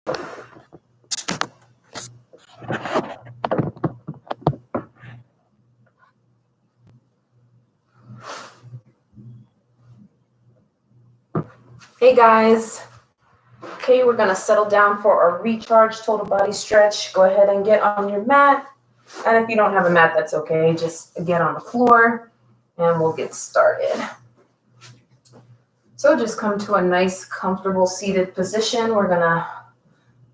Hey guys. Okay, we're gonna settle down for our recharge total body stretch. Go ahead and get on your mat. And if you don't have a mat, that's okay. Just get on the floor and we'll get started. So just come to a nice, comfortable seated position. We're gonna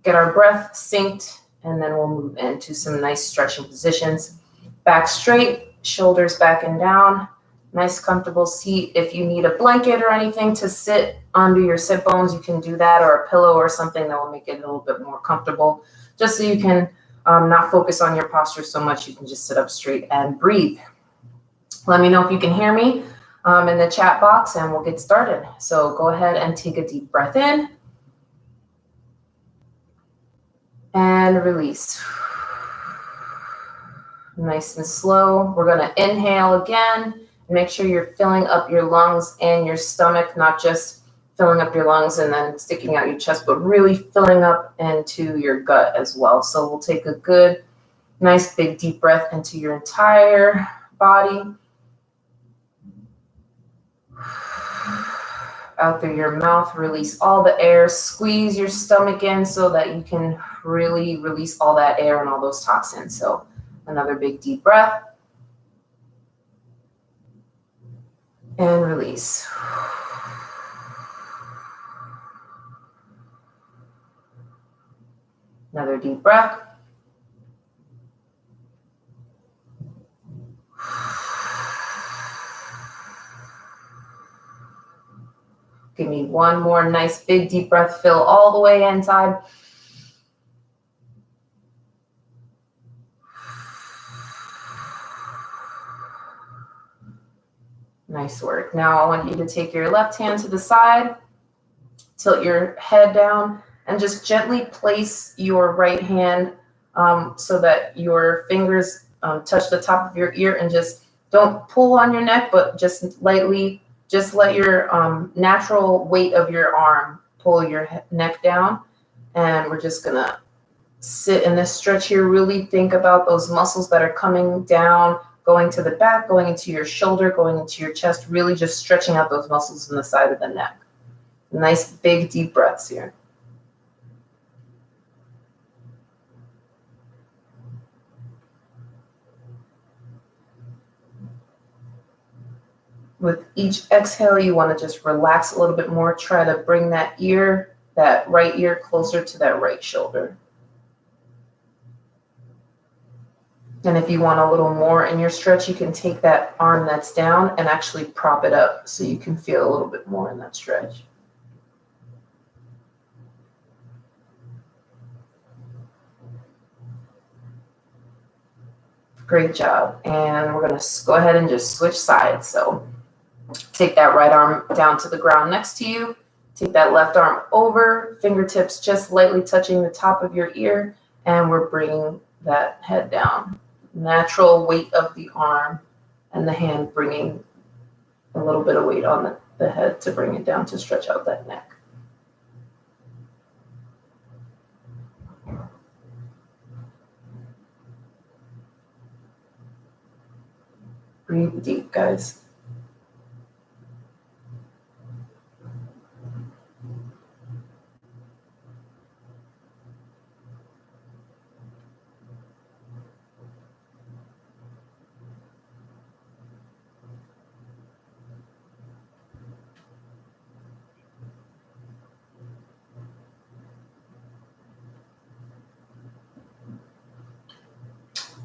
get our breath synced and then we'll move into some nice stretching positions. Back straight, shoulders back and down. Nice comfortable seat. If you need a blanket or anything to sit under your sit bones, you can do that, or a pillow or something that will make it a little bit more comfortable, just so you can not focus on your posture so much. You can just sit up straight and breathe. Let me know if you can hear me in the chat box and we'll get started. So go ahead and take a deep breath in and release. Nice and slow. We're going to inhale again. Make sure you're filling up your lungs and your stomach, not just filling up your lungs and then sticking out your chest, but really filling up into your gut as well. So we'll take a good, nice, big, deep breath into your entire body. Out through your mouth, release all the air. Squeeze your stomach in so that you can really release all that air and all those toxins. So another big, deep breath. And release. Another deep breath. Give me one more nice big deep breath. Fill all the way inside. Nice work. Now I want you to take your left hand to the side, tilt your head down, and just gently place your right hand so that your fingers touch the top of your ear, and just don't pull on your neck, but just lightly, just let your natural weight of your arm pull your neck down. And we're just gonna sit in this stretch here. Really think about those muscles that are coming down, going to the back, going into your shoulder, going into your chest, really just stretching out those muscles in the side of the neck. Nice big deep breaths here. With each exhale, you want to just relax a little bit more. Try to bring that ear, that right ear, closer to that right shoulder. And if you want a little more in your stretch, you can take that arm that's down and actually prop it up so you can feel a little bit more in that stretch. Great job. And we're going to go ahead and just switch sides. So take that right arm down to the ground next to you. Take that left arm over, fingertips just lightly touching the top of your ear, and we're bringing that head down. Natural weight of the arm and the hand bringing a little bit of weight on the head to bring it down to stretch out that neck. Breathe deep, guys.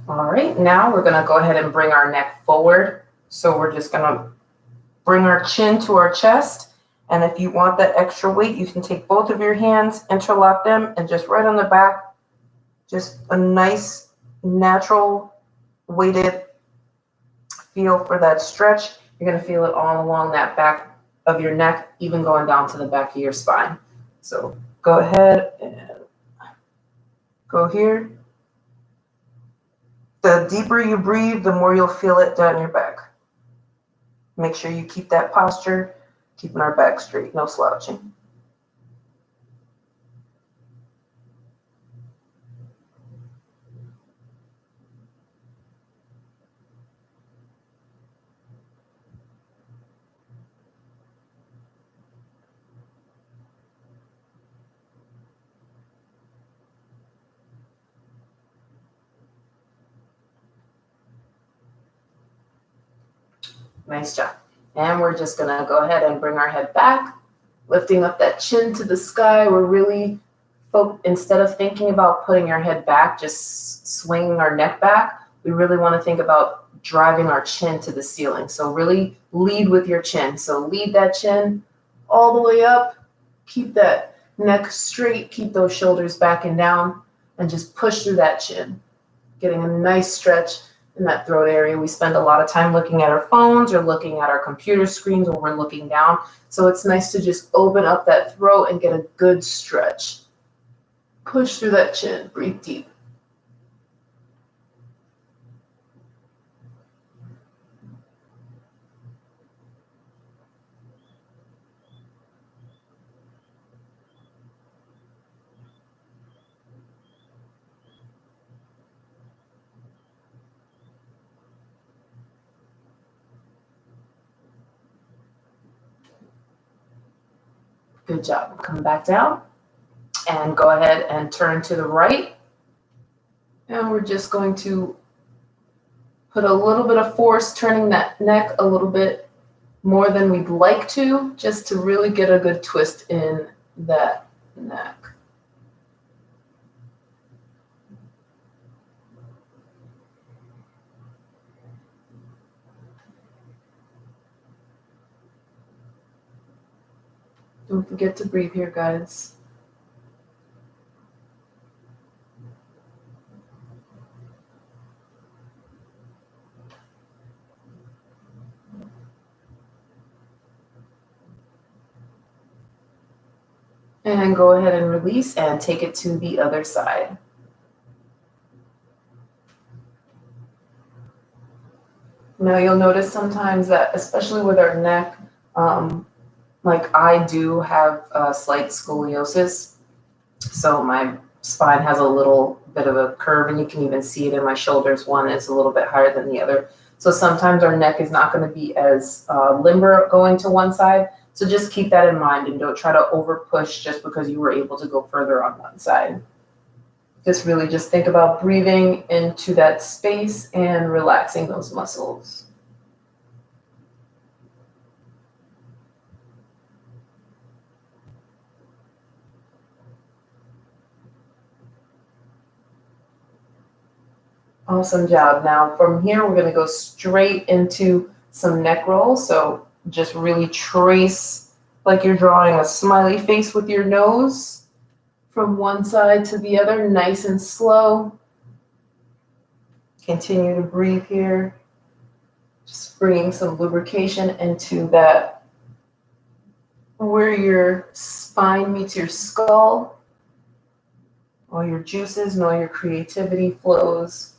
All right, now we're gonna go ahead and bring our neck forward. So we're just gonna bring our chin to our chest. And if you want that extra weight, you can take both of your hands, interlock them, and just right on the back, just a nice, natural, weighted feel for that stretch. You're gonna feel it all along that back of your neck, even going down to the back of your spine. So go ahead and go here. The deeper you breathe, the more you'll feel it down your back. Make sure you keep that posture, keeping our back straight, no slouching. Nice job. And we're just gonna go ahead and bring our head back, lifting up that chin to the sky. We're really, instead of thinking about putting our head back, just swinging our neck back, we really wanna think about driving our chin to the ceiling. So really lead with your chin. So lead that chin all the way up, keep that neck straight, keep those shoulders back and down, and just push through that chin, getting a nice stretch in that throat area. We spend a lot of time looking at our phones or looking at our computer screens when we're looking down. So it's nice to just open up that throat and get a good stretch. Push through that chin, breathe deep. Good job. Come back down and go ahead and turn to the right. And we're just going to put a little bit of force, turning that neck a little bit more than we'd like to, just to really get a good twist in that neck. Don't forget to breathe here, guys. And go ahead and release and take it to the other side. Now you'll notice sometimes that, especially with our neck, like I do have a slight scoliosis. So my spine has a little bit of a curve, and you can even see it in my shoulders. One is a little bit higher than the other. So sometimes our neck is not going to be as limber going to one side. So just keep that in mind and don't try to over push just because you were able to go further on one side. Just think about breathing into that space and relaxing those muscles. Awesome job. Now from here, we're going to go straight into some neck rolls. So just really trace like you're drawing a smiley face with your nose from one side to the other, nice and slow. Continue to breathe here. Just bringing some lubrication into that, where your spine meets your skull. All your juices and all your creativity flows.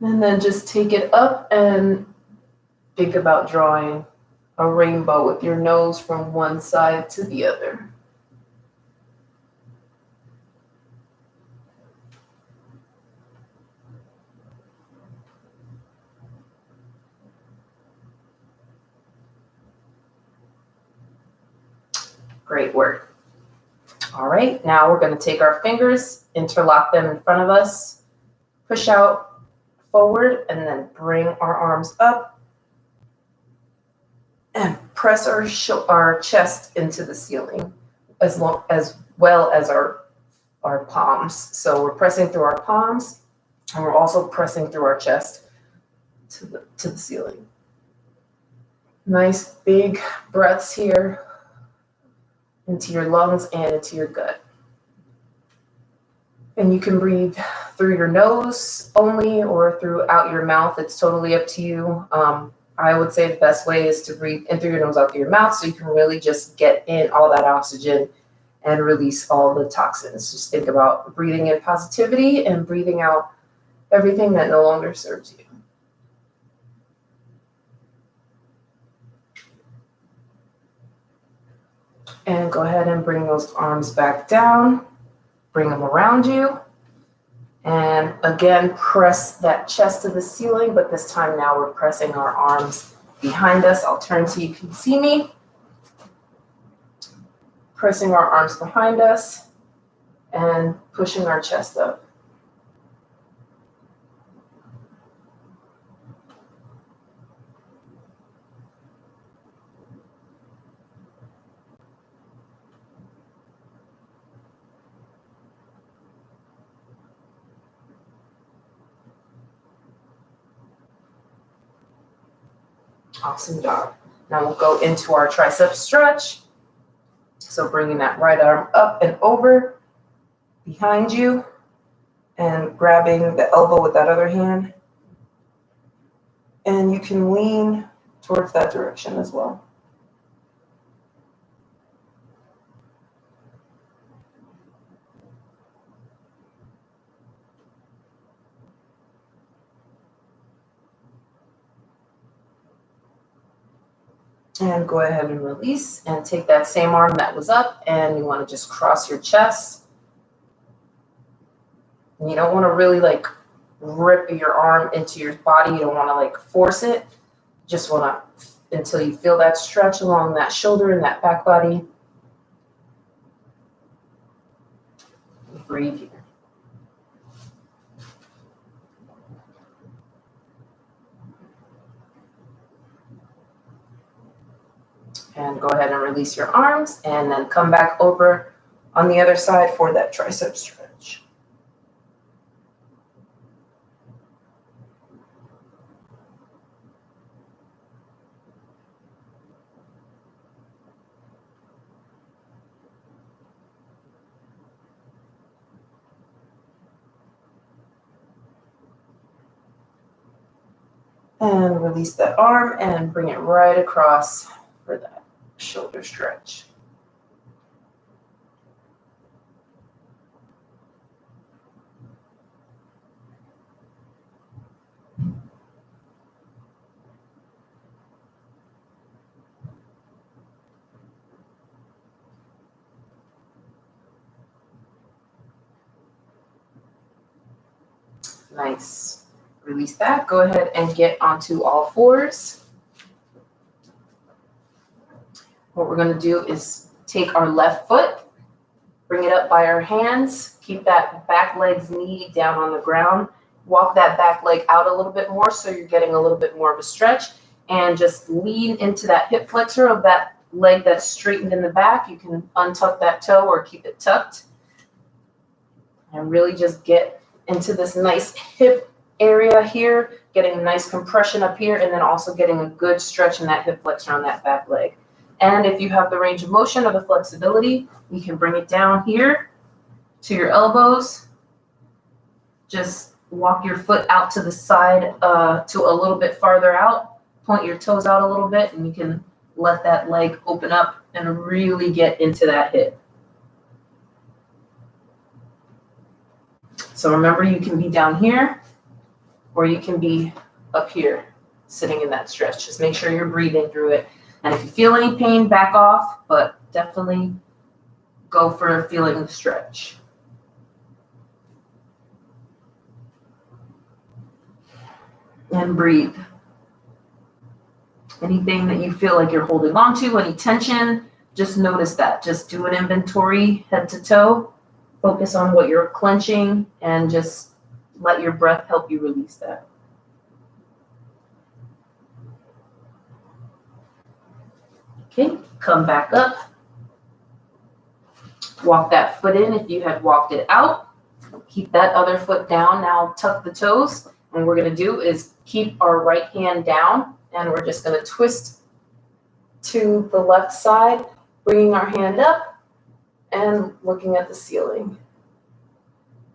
And then just take it up and think about drawing a rainbow with your nose from one side to the other. Great work. All right, now we're going to take our fingers, interlock them in front of us, push out forward, and then bring our arms up and press our chest into the ceiling as well as our palms. So we're pressing through our palms, and we're also pressing through our chest to the ceiling. Nice big breaths here into your lungs and into your gut. And you can breathe through your nose only or throughout your mouth. It's totally up to you. I would say the best way is to breathe in through your nose, out through your mouth, so you can really just get in all that oxygen and release all the toxins. Just think about breathing in positivity and breathing out everything that no longer serves you. And go ahead and bring those arms back down. Bring them around you. And again, press that chest to the ceiling, but this time now we're pressing our arms behind us. I'll turn so you can see me. Pressing our arms behind us and pushing our chest up. Awesome job. Now we'll go into our tricep stretch. So bringing that right arm up and over behind you and grabbing the elbow with that other hand. And you can lean towards that direction as well. And go ahead and release and take that same arm that was up and you want to just cross your chest. And you don't want to really like rip your arm into your body. You don't want to like force it. Just want to, until you feel that stretch along that shoulder and that back body. Breathe here. And go ahead and release your arms and then come back over on the other side for that tricep stretch. And release that arm and bring it right across for that shoulder stretch. Nice. Release that. Go ahead and get onto all fours. What we're going to do is take our left foot, bring it up by our hands, keep that back leg's knee down on the ground, walk that back leg out a little bit more so you're getting a little bit more of a stretch, and just lean into that hip flexor of that leg that's straightened in the back. You can untuck that toe or keep it tucked. And really just get into this nice hip area here, getting a nice compression up here, and then also getting a good stretch in that hip flexor on that back leg. And if you have the range of motion or the flexibility, you can bring it down here to your elbows. Just walk your foot out to the side to a little bit farther out. Point your toes out a little bit, and you can let that leg open up and really get into that hip. So remember, you can be down here or you can be up here sitting in that stretch. Just make sure you're breathing through it. And if you feel any pain, back off, but definitely go for feeling the stretch. And breathe. Anything that you feel like you're holding on to, any tension, just notice that. Just do an inventory head to toe. Focus on what you're clenching and just let your breath help you release that. Okay, come back up. Walk that foot in if you had walked it out. Keep that other foot down. Now tuck the toes. And what we're going to do is keep our right hand down, and we're just going to twist to the left side, bringing our hand up and looking at the ceiling.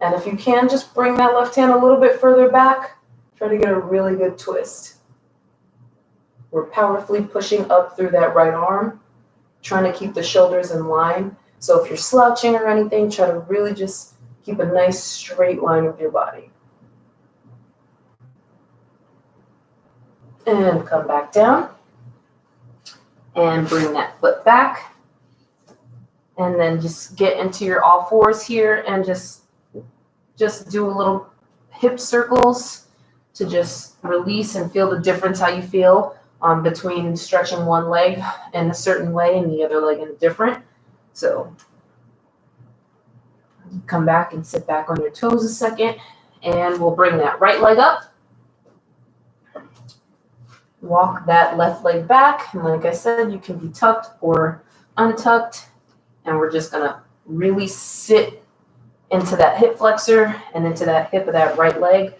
And if you can, just bring that left hand a little bit further back. Try to get a really good twist. We're powerfully pushing up through that right arm, trying to keep the shoulders in line. So if you're slouching or anything, try to really just keep a nice straight line with your body. And come back down. And bring that foot back. And then just get into your all fours here and just do a little hip circles to just release and feel the difference how you feel between stretching one leg in a certain way and the other leg in a different. So come back and sit back on your toes a second, and we'll bring that right leg up. Walk that left leg back, and like I said, you can be tucked or untucked, and we're just gonna really sit into that hip flexor and into that hip of that right leg.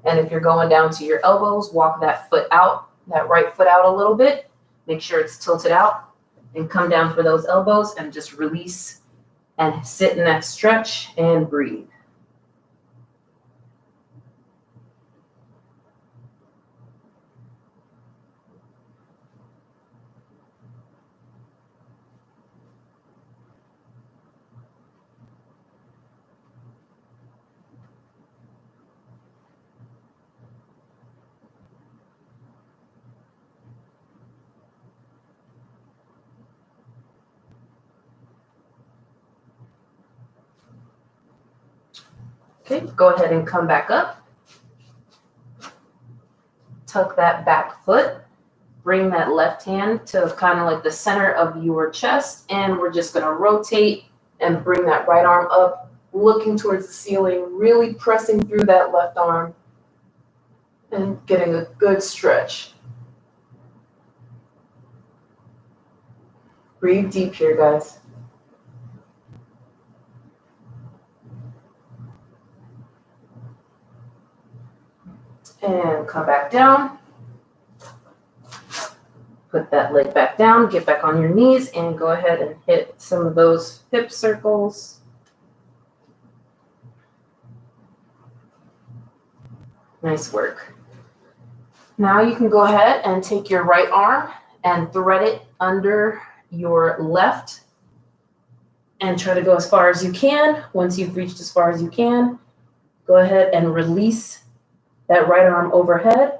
And if you're going down to your elbows, walk that foot out that right foot out a little bit. Make sure it's tilted out and come down for those elbows and just release and sit in that stretch and breathe. Okay, go ahead and come back up. Tuck that back foot. Bring that left hand to kind of like the center of your chest, and we're just going to rotate and bring that right arm up, looking towards the ceiling, really pressing through that left arm and getting a good stretch. Breathe deep here, guys. And come back down. Put that leg back down, get back on your knees, and go ahead and hit some of those hip circles. Nice work. Now you can go ahead and take your right arm and thread it under your left and try to go as far as you can. Once you've reached as far as you can, go ahead and release that right arm overhead,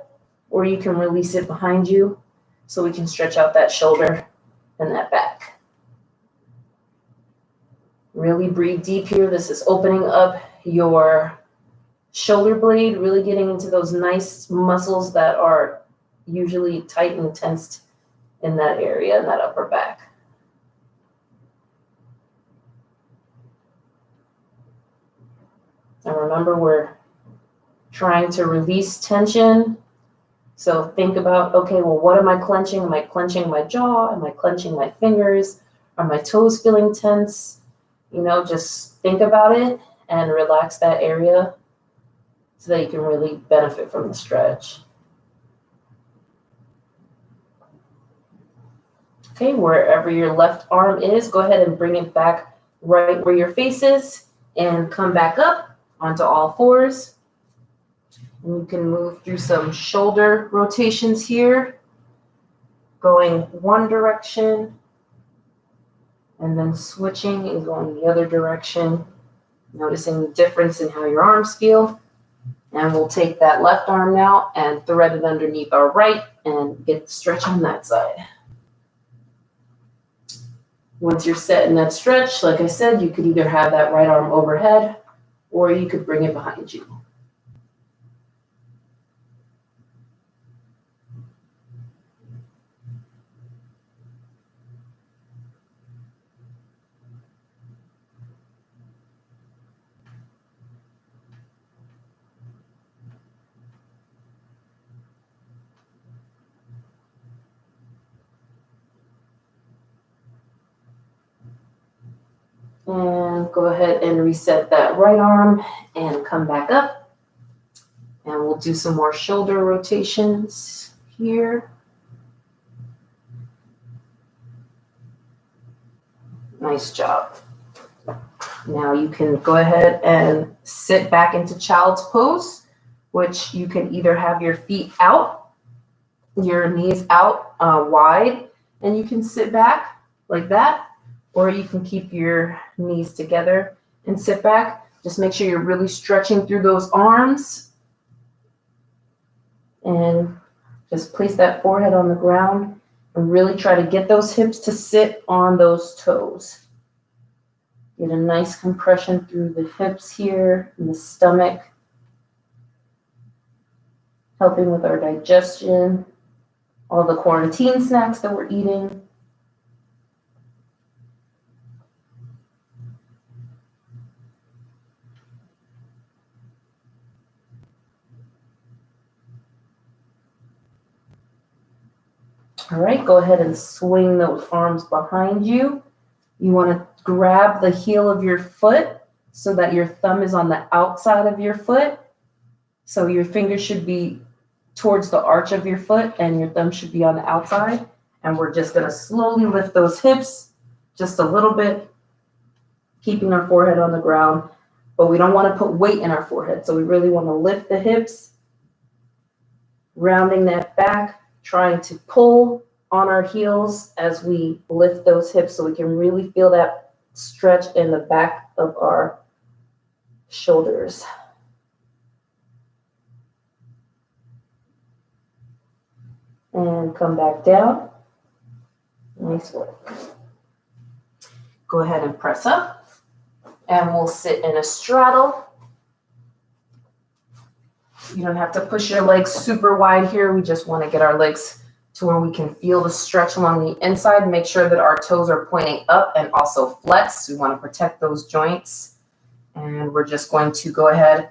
or you can release it behind you so we can stretch out that shoulder and that back. Really breathe deep here. This is opening up your shoulder blade, really getting into those nice muscles that are usually tight and tensed in that area, in that upper back. And remember, we're trying to release tension. So think about, okay, well, what am I clenching? Am I clenching my jaw? Am I clenching my fingers? Are my toes feeling tense? You know, just think about it and relax that area so that you can really benefit from the stretch. Okay, wherever your left arm is, go ahead and bring it back right where your face is and come back up onto all fours. And you can move through some shoulder rotations here, going one direction and then switching and going the other direction, noticing the difference in how your arms feel. And we'll take that left arm now and thread it underneath our right and get the stretch on that side. Once you're set in that stretch, like I said, you could either have that right arm overhead or you could bring it behind you. And go ahead and reset that right arm and come back up. And we'll do some more shoulder rotations here. Nice job. Now you can go ahead and sit back into child's pose, which you can either have your feet out, your knees out wide, and you can sit back like that. Or you can keep your knees together and sit back. Just make sure you're really stretching through those arms. And just place that forehead on the ground and really try to get those hips to sit on those toes. Get a nice compression through the hips here and the stomach, helping with our digestion, all the quarantine snacks that we're eating. All right, go ahead and swing those arms behind you. You want to grab the heel of your foot so that your thumb is on the outside of your foot. So your fingers should be towards the arch of your foot, and your thumb should be on the outside. And we're just going to slowly lift those hips just a little bit, keeping our forehead on the ground. But we don't want to put weight in our forehead. So we really want to lift the hips, rounding that back, trying to pull on our heels as we lift those hips so we can really feel that stretch in the back of our shoulders. And come back down. Nice work. Go ahead and press up. And we'll sit in a straddle. You don't have to push your legs super wide here. We just want to get our legs to where we can feel the stretch along the inside. Make sure that our toes are pointing up and also flexed. We want to protect those joints. And we're just going to go ahead.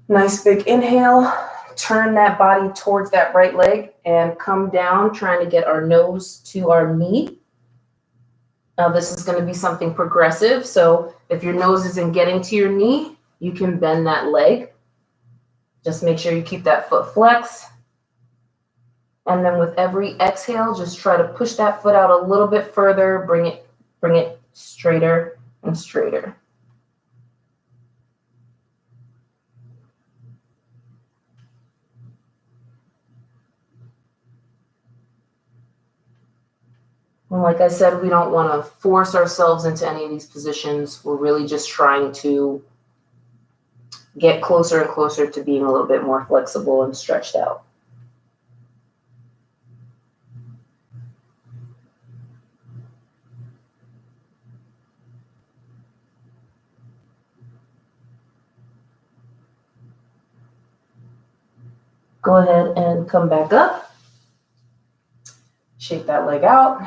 Nice big inhale. Turn that body towards that right leg and come down, trying to get our nose to our knee. Now this is going to be something progressive. So if your nose isn't getting to your knee, you can bend that leg. Just make sure you keep that foot flexed. And then with every exhale, just try to push that foot out a little bit further. Bring it straighter and straighter. And like I said, we don't want to force ourselves into any of these positions. We're really just trying to get closer and closer to being a little bit more flexible and stretched out. Go ahead and come back up. Shake that leg out.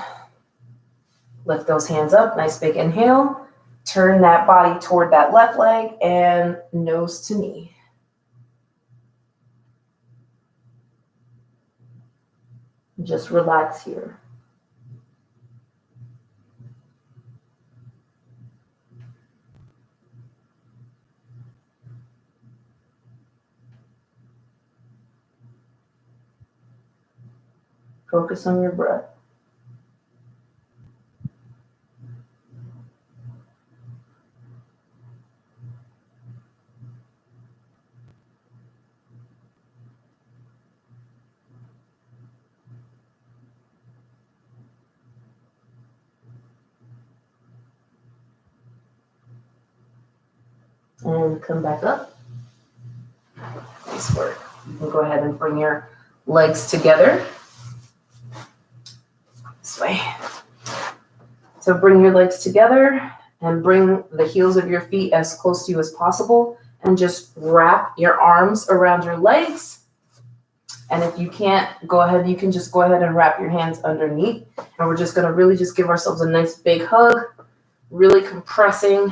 Lift those hands up. Nice big inhale. Turn that body toward that left leg and nose to knee. Just relax here. Focus on your breath. And come back up. Nice work. You can go ahead and bring your legs together. This way. So bring your legs together and bring the heels of your feet as close to you as possible. And just wrap your arms around your legs. And if you can't, go ahead, you can just go ahead and wrap your hands underneath. And we're just going to really just give ourselves a nice big hug, really compressing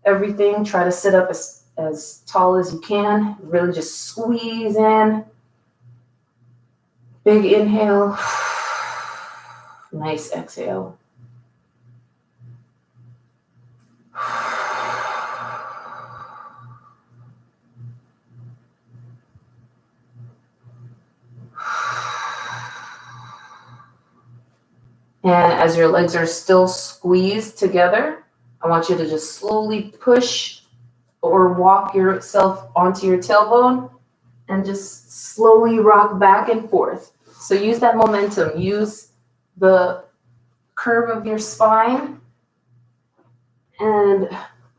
everything. Try to sit up as tall as you can. Really just squeeze in. Big inhale. Nice exhale. And as your legs are still squeezed together, I want you to just slowly push or walk yourself onto your tailbone and just slowly rock back and forth. So use that momentum. Use the curve of your spine and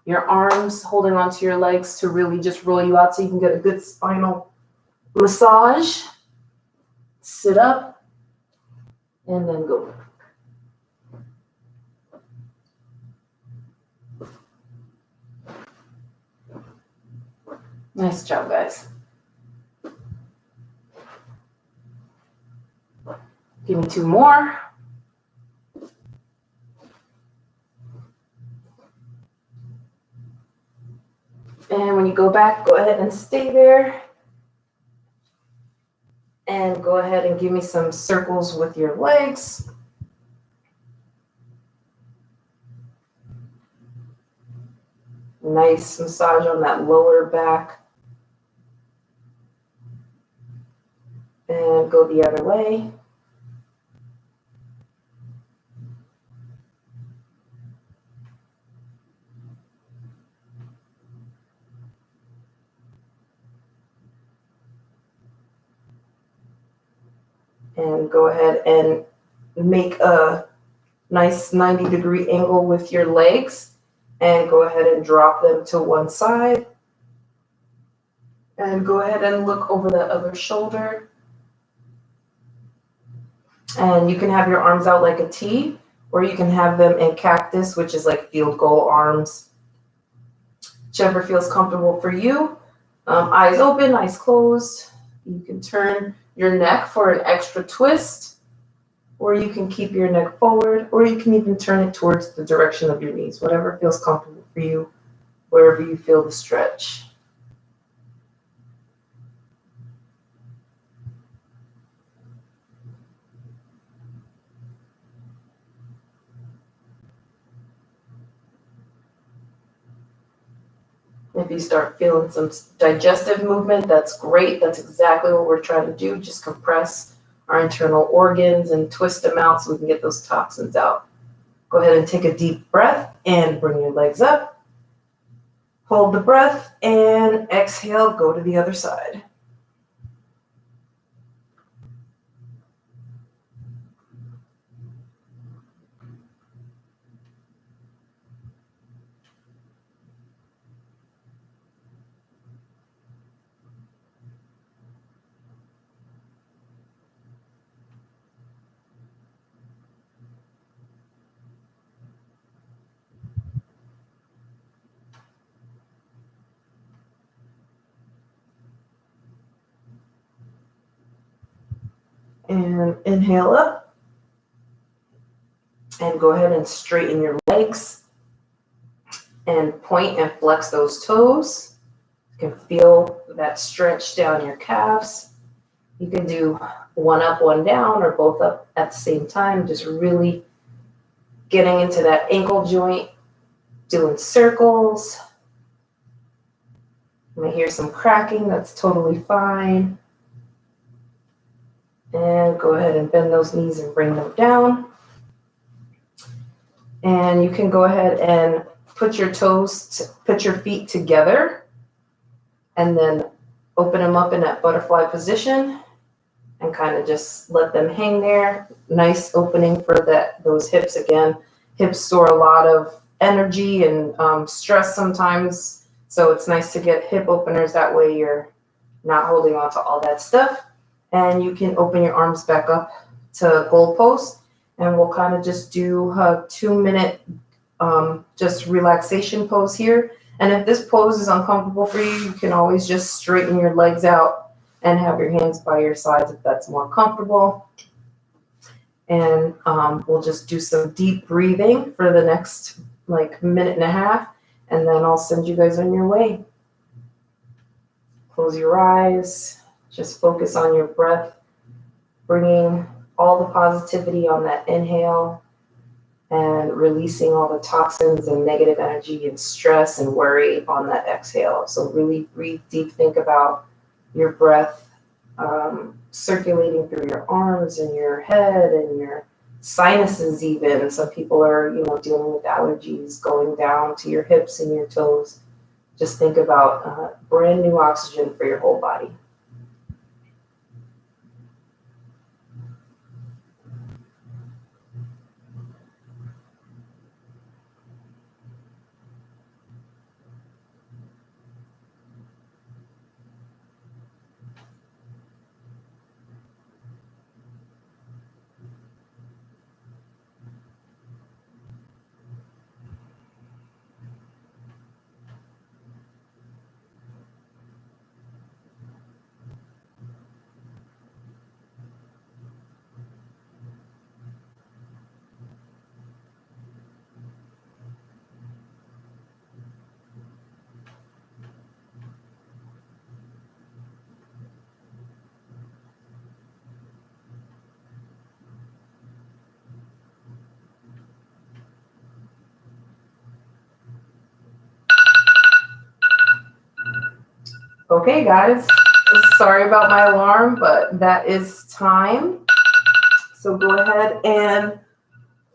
your arms holding onto your legs to really just roll you out so you can get a good spinal massage. Sit up and then go. Nice job, guys. Give me two more. And when you go back, go ahead and stay there. And go ahead and give me some circles with your legs. Nice massage on that lower back. And go the other way. And go ahead and make a nice 90-degree angle with your legs. And go ahead and drop them to one side. And go ahead and look over the other shoulder. And you can have your arms out like a T, or you can have them in cactus, which is like field goal arms. Whichever feels comfortable for you. Eyes open, eyes closed. You can turn your neck for an extra twist, or you can keep your neck forward, or you can even turn it towards the direction of your knees, whatever feels comfortable for you, wherever you feel the stretch. If you start feeling some digestive movement, that's great. That's exactly what we're trying to do. Just compress our internal organs and twist them out so we can get those toxins out. Go ahead and take a deep breath and bring your legs up. Hold the breath and exhale, go to the other side. And inhale up. And go ahead and straighten your legs. And point and flex those toes. You can feel that stretch down your calves. You can do one up, one down, or both up at the same time. Just really getting into that ankle joint, doing circles. You may hear some cracking, that's totally fine. And go ahead and bend those knees and bring them down. And you can go ahead and put your feet together and then open them up in that butterfly position and kind of just let them hang there. Nice opening for those hips again. Hips store a lot of energy and stress sometimes. So it's nice to get hip openers. That way you're not holding on to all that stuff. And you can open your arms back up to goal post. And we'll kind of just do a 2-minute just relaxation pose here. And if this pose is uncomfortable for you, you can always just straighten your legs out and have your hands by your sides if that's more comfortable. And we'll just do some deep breathing for the next minute and a half, and then I'll send you guys on your way. Close your eyes, just focus on your breath, bringing all the positivity on that inhale and releasing all the toxins and negative energy and stress and worry on that exhale. So really breathe deep, think about your breath circulating through your arms and your head and your sinuses even. Some people are, dealing with allergies going down to your hips and your toes. Just think about brand new oxygen for your whole body. Okay, guys, Sorry about my alarm, but that is time. So go ahead and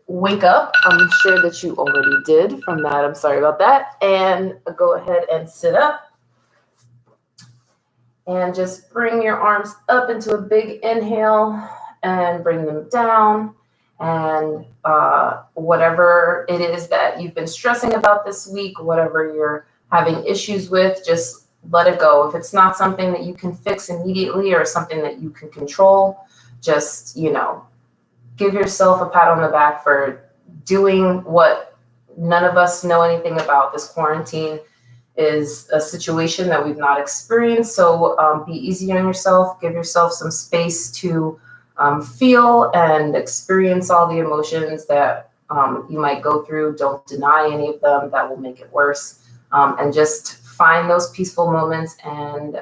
wake up. I'm sure that you already did from that. I'm sorry about that. And go ahead and sit up. And just bring your arms up into a big inhale and bring them down. And whatever it is that you've been stressing about this week, whatever you're having issues with, just let it go. If it's not something that you can fix immediately or something that you can control, just, give yourself a pat on the back for doing what none of us know anything about. This quarantine is a situation that we've not experienced. So be easy on yourself. Give yourself some space to feel and experience all the emotions that you might go through. Don't deny any of them. That will make it worse. And just find those peaceful moments and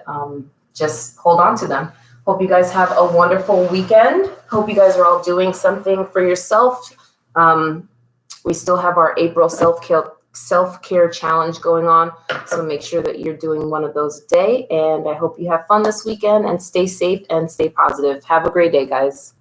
just hold on to them. Hope you guys have a wonderful weekend. Hope you guys are all doing something for yourself. We still have our April self-care challenge going on. So make sure that you're doing one of those a day. And I hope you have fun this weekend and stay safe and stay positive. Have a great day, guys.